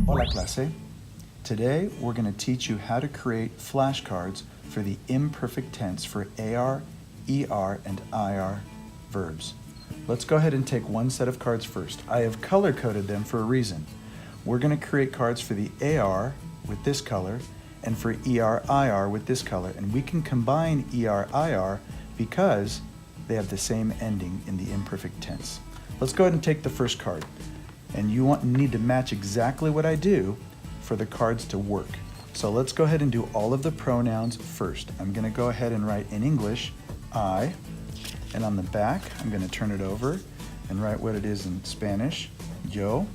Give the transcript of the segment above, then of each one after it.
Hola clase. Today we're going to teach you how to create flashcards for the imperfect tense for AR, ER, and IR verbs. Let's go ahead and take one set of cards first. I have color-coded them for a reason. We're going to create cards for the AR with this color and for ER, IR with this color, and we can combine ER, IR because they have the same ending in the imperfect tense. Let's go ahead and take the first card. And you need to match exactly what I do for the cards to work. So let's go ahead and do all of the pronouns first. I'm going to go ahead and write in English, I, and on the back, I'm going to turn it over and write what it is in Spanish, yo,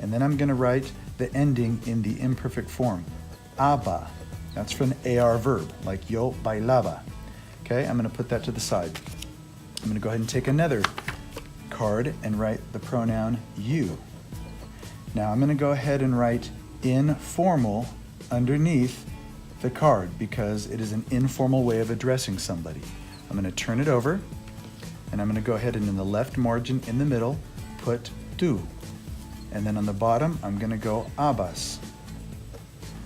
and then I'm going to write the ending in the imperfect form, aba. That's for an AR verb, like yo bailaba. Okay, I'm going to put that to the side. I'm going to go ahead and take another card and write the pronoun you. Now I'm going to go ahead and write informal underneath the card because it is an informal way of addressing somebody. I'm going to turn it over and I'm going to go ahead and in the left margin in the middle put tu. And then on the bottom I'm going to go abas.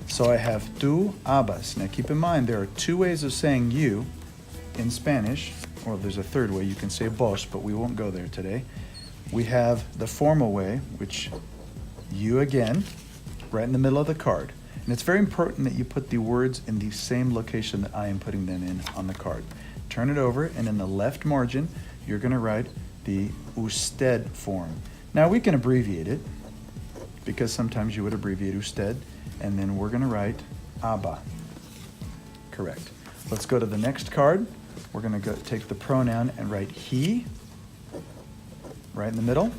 So I have tu abas. Now keep in mind there are two ways of saying you in Spanish, or there's a third way, you can say vos, but we won't go there today. We have the formal way, which you again, right in the middle of the card. And it's very important that you put the words in the same location that I am putting them in on the card. Turn it over, and in the left margin, you're going to write the usted form. Now we can abbreviate it, because sometimes you would abbreviate usted, and then we're going to write aba. Correct. Let's go to the next card. We're going to go take the pronoun and write he, right in the middle.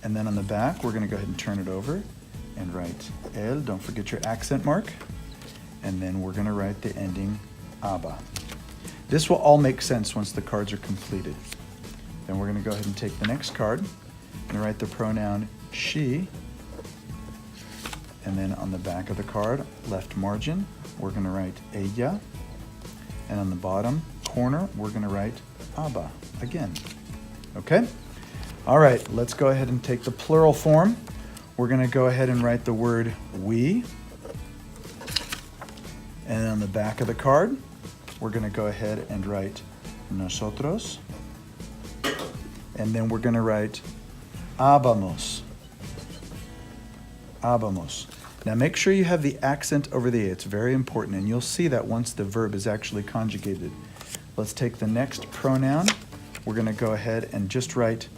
And then on the back, we're going to go ahead and turn it over and write el. Don't forget your accent mark. And then we're going to write the ending aba. This will all make sense once the cards are completed. Then we're going to go ahead and take the next card and write the pronoun she. And then on the back of the card, left margin, we're going to write ella. And on the bottom corner, we're going to write aba again. Okay? All right, let's go ahead and take the plural form. We're going to go ahead and write the word we. And on the back of the card, we're going to go ahead and write nosotros. And then we're going to write habamos. Habamos. Now make sure you have the accent over the A. It's very important, and you'll see that once the verb is actually conjugated. Let's take the next pronoun. We're going to go ahead and just write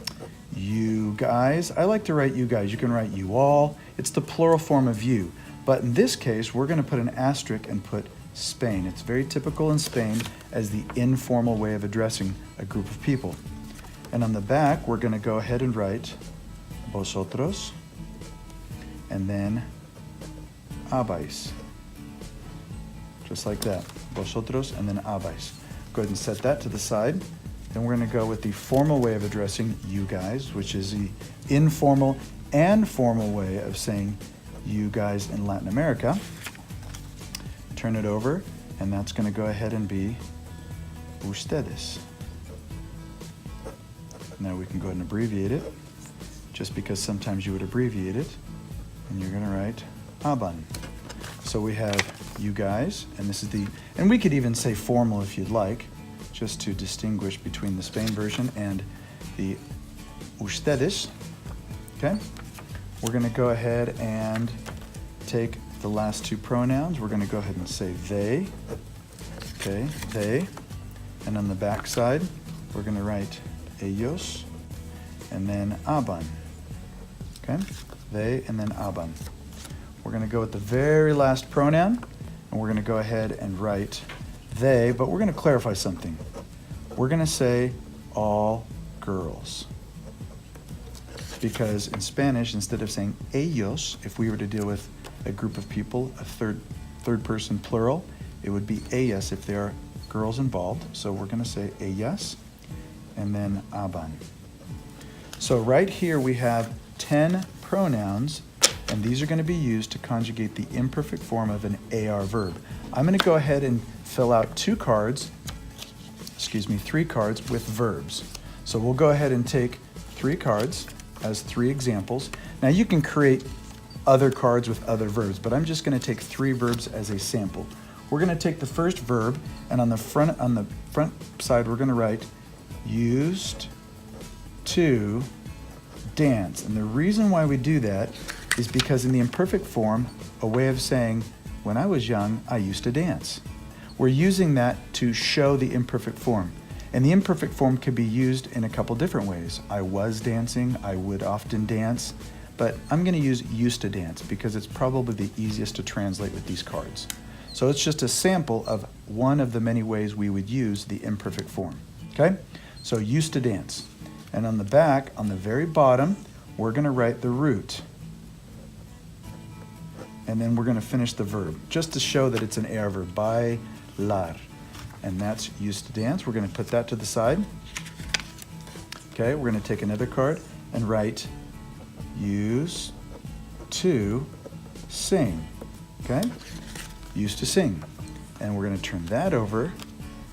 you guys. I like to write you guys. You can write you all. It's the plural form of you. But in this case, we're going to put an asterisk and put Spain. It's very typical in Spain as the informal way of addressing a group of people. And on the back, we're going to go ahead and write vosotros and then habáis. Just like that. Vosotros and then habáis. Go ahead and set that to the side. Then we're going to go with the formal way of addressing you guys, which is the informal and formal way of saying you guys in Latin America. Turn it over, and that's going to go ahead and be ustedes. Now we can go ahead and abbreviate it, just because sometimes you would abbreviate it, and you're going to write haban. So we have you guys, and this is the, and we could even say formal if you'd like, just to distinguish between the Spain version and the ustedes. Okay? We're going to go ahead and take the last two pronouns. We're going to go ahead and say they. Okay, they. And on the back side, we're going to write ellos and then haban. Okay? They and then haban. We're going to go with the very last pronoun, and we're going to go ahead and write they, but we're going to clarify something. We're going to say all girls. Because in Spanish, instead of saying ellos, if we were to deal with a group of people, a third person plural, it would be ellas if there are girls involved. So we're going to say ellas and then haban. So right here we have 10 pronouns, and these are going to be used to conjugate the imperfect form of an AR verb. I'm going to go ahead and fill out three cards with verbs. So we'll go ahead and take 3 cards as 3 examples. Now you can create other cards with other verbs, but I'm just going to take 3 verbs as a sample. We're going to take the first verb, and on the front side, we're going to write used to dance. And the reason why we do that is because in the imperfect form, a way of saying, when I was young, I used to dance. We're using that to show the imperfect form. And the imperfect form can be used in a couple different ways. I was dancing, I would often dance, but I'm going to use used to dance because it's probably the easiest to translate with these cards. So it's just a sample of one of the many ways we would use the imperfect form, okay? So used to dance. And on the back, on the very bottom, we're going to write the root. And then we're going to finish the verb, just to show that it's an IR verb, bailar. And that's used to dance. We're going to put that to the side. Okay, we're going to take another card and write used to sing, okay? Used to sing. And we're going to turn that over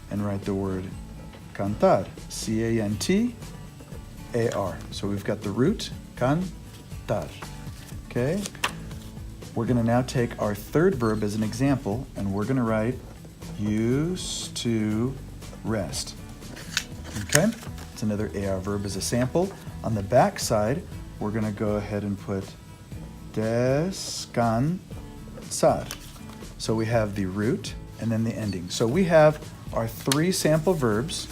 and write the word cantar, C-A-N-T-A-R. So we've got the root, cantar, okay? We're going to now take our third verb as an example, and we're going to write used to rest, okay? It's another AR verb as a sample. On the back side, we're going to go ahead and put descansar. So we have the root and then the ending. So we have our 3 sample verbs,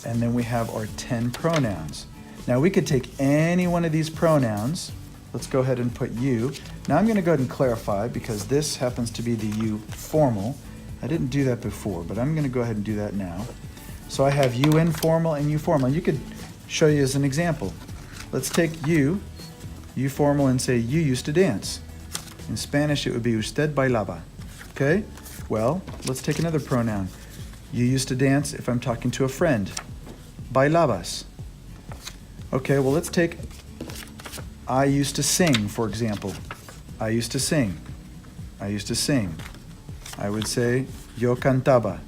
and then we have our 10 pronouns. Now we could take any one of these pronouns. Let's go ahead and put you. Now I'm going to go ahead and clarify because this happens to be the you formal. I didn't do that before, but I'm going to go ahead and do that now. So I have you informal and you formal. You could show you as an example. Let's take you formal, and say you used to dance. In Spanish, it would be usted bailaba. Okay? Well, let's take another pronoun. You used to dance if I'm talking to a friend. Bailabas. Okay, well, let's take I used to sing, for example. I used to sing. I used to sing. I would say yo cantaba.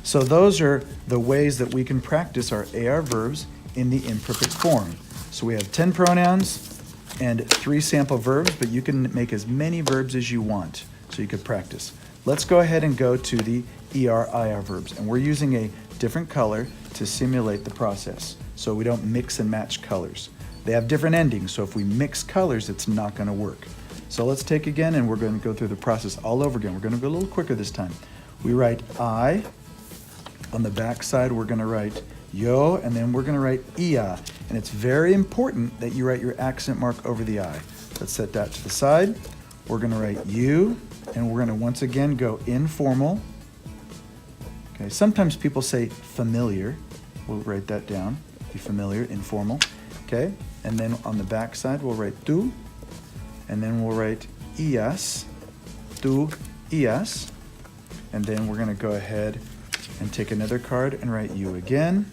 So those are the ways that we can practice our AR verbs in the imperfect form. So we have 10 pronouns and 3 sample verbs, but you can make as many verbs as you want, so you could practice. Let's go ahead and go to the IR verbs, and we're using a different color to simulate the process, so we don't mix and match colors. They have different endings, so if we mix colors, it's not going to work. So let's take again, and we're going to go through the process all over again. We're going to go a little quicker this time. We write I. On the back side, we're going to write yo, and then we're going to write ia. And it's very important that you write your accent mark over the I. Let's set that to the side. We're going to write you, and we're going to once again go informal. Okay, sometimes people say familiar. We'll write that down. Be familiar, informal. Okay, and then on the back side, we'll write tu, and then we'll write ias, tu, ias. And then we're going to go ahead and take another card and write you again.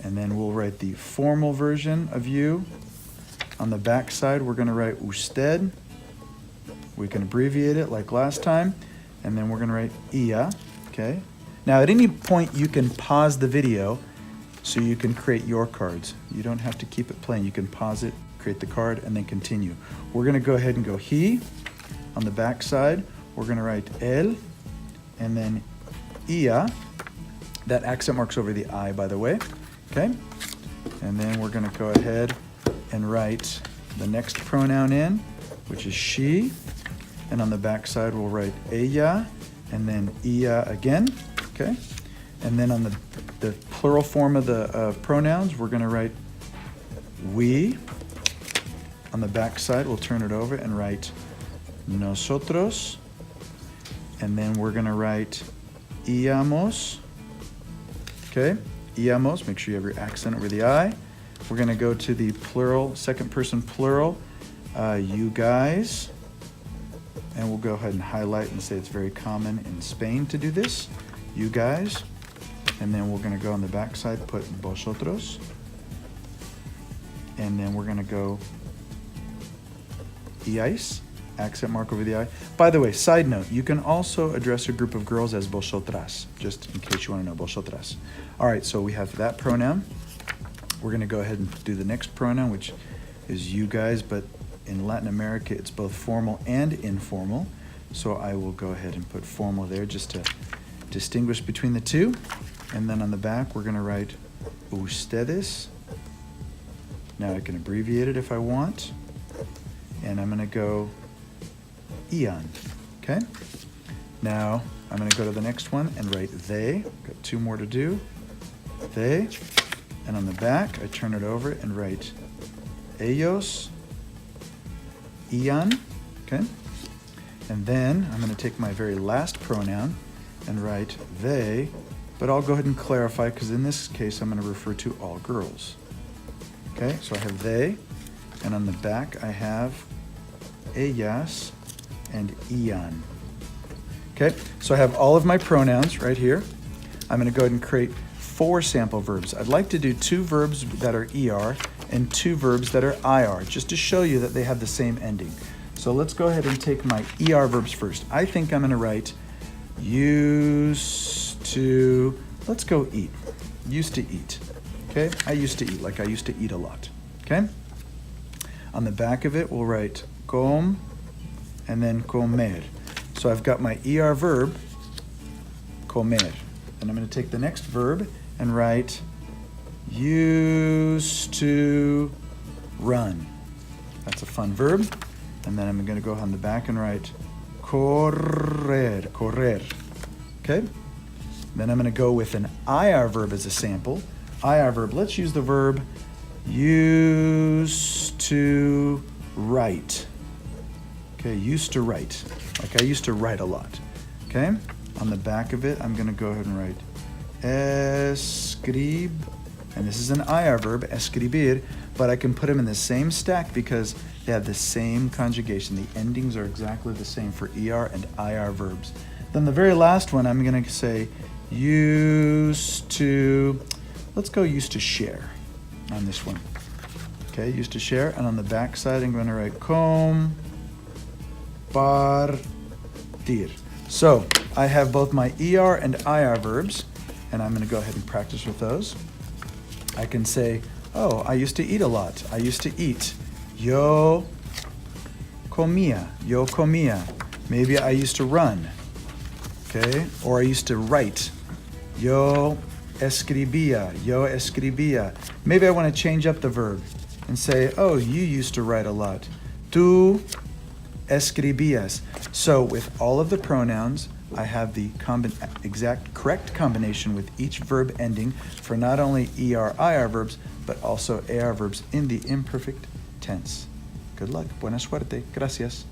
And then we'll write the formal version of you. On the back side, we're going to write usted. We can abbreviate it like last time. And then we're going to write ia, okay? Now, at any point, you can pause the video so you can create your cards. You don't have to keep it playing. You can pause it, create the card, and then continue. We're going to go ahead and go he. On the back side, we're going to write él, and then ia. That accent marks over the I, by the way. Okay, and then we're going to go ahead and write the next pronoun in, which is she, and on the back side we'll write ella, and then ia again, okay, and then on the plural form of the pronouns, we're going to write we. On the back side, we'll turn it over and write nosotros, and then we're going to write íamos, okay. Íamos, make sure you have your accent over the I. We're going to go to the plural, second person plural, you guys. And we'll go ahead and highlight and say it's very common in Spain to do this, you guys. And then we're going to go on the back side, put vosotros. And then we're going to go iais, accent mark over the I. By the way, side note, you can also address a group of girls as vosotras, just in case you want to know, vosotras. All right, so we have that pronoun. We're going to go ahead and do the next pronoun, which is you guys, but in Latin America, it's both formal and informal. So I will go ahead and put formal there just to distinguish between the two. And then on the back, we're going to write ustedes. Now I can abbreviate it if I want. And I'm going to go ian. Okay? Now I'm going to go to the next one and write they. Got two more to do. They. And on the back, I turn it over and write ellos, ian. Okay? And then I'm going to take my very last pronoun and write they, but I'll go ahead and clarify because in this case I'm going to refer to all girls. Okay, so I have they, and on the back I have ellas and ian. Okay, so I have all of my pronouns right here. I'm going to go ahead and create 4 sample verbs. I'd like to do 2 verbs that are ER and 2 verbs that are IR, just to show you that they have the same ending. So let's go ahead and take my ER verbs first. I think I'm going to write used to, let's go eat. Used to eat. Okay? I used to eat, like I used to eat a lot. Okay? On the back of it, we'll write com and then comer. So I've got my ER verb, comer. And I'm going to take the next verb and write used to run. That's a fun verb. And then I'm going to go on the back and write correr, correr. Okay? Then I'm going to go with an IR verb as a sample. IR verb, let's use the verb used to write. Okay, used to write. Like I used to write a lot. Okay? On the back of it, I'm going to go ahead and write escrib. And this is an IR verb, escribir, but I can put them in the same stack because they have the same conjugation. The endings are exactly the same for ER and IR verbs. Then the very last one, I'm going to say used to, let's go used to share on this one. Okay, used to share. And on the back side, I'm going to write compartir. So I have both my ER and IR verbs, and I'm going to go ahead and practice with those. I can say, oh, I used to eat a lot. I used to eat. Yo comía. Yo comía. Maybe I used to run. Okay? Or I used to write. Yo escribía. Yo escribía. Maybe I want to change up the verb and say, oh, you used to write a lot. Tú escribías. So with all of the pronouns, I have the exact correct combination with each verb ending for not only ER, IR verbs, but also AR verbs in the imperfect tense. Good luck. Buena suerte. Gracias.